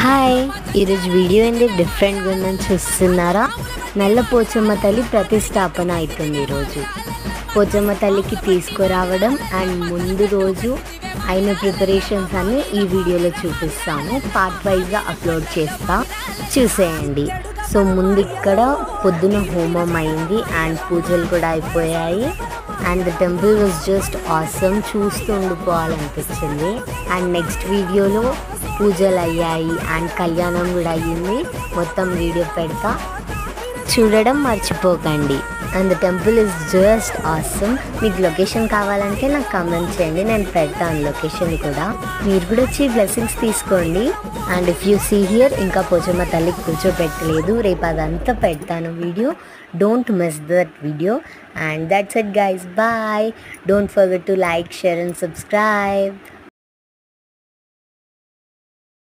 Hi, ఈరోజు video ఏంది డిఫరెంట్గా ఉందని చూస్తున్నారా? నల్ల పోచమ్మ తల్లి ప్రతిష్టాపన అవుతుంది ఈరోజు. పోచమ్మ తల్లికి తీసుకురావడం అండ్ ముందు రోజు అయిన ప్రిపరేషన్స్ అన్నీ ఈ వీడియోలో చూపిస్తాను. పార్ట్ వైజ్గా అప్లోడ్ చేస్తా, చూసేయండి. సో ముందు ఇక్కడ పొద్దున హోమం అయింది అండ్ పూజలు కూడా అయిపోయాయి. And the temple was just awesome, చూస్తూ ఉండిపోవాలనిపించింది. అండ్ నెక్స్ట్ వీడియోలో పూజలు అయ్యాయి అండ్ కళ్యాణం కూడా అయ్యింది. మొత్తం వీడియో పెడతా, చూడడం మర్చిపోకండి. And the temple is just awesome. మీకు లొకేషన్ కావాలంటే నాకు కామెంట్ చేయండి, నేను పెడతాను లొకేషన్ కూడా. మీరు కూడా వచ్చి బ్లెస్సింగ్స్ తీసుకోండి. And if you see here, ఇంకా పోచమ్మ తల్లికి కూర్చోపెట్టలేదు, రేపు అదంతా పెడతాను video. Don't miss that video. And that's it guys, bye. Don't forget to like, share and subscribe.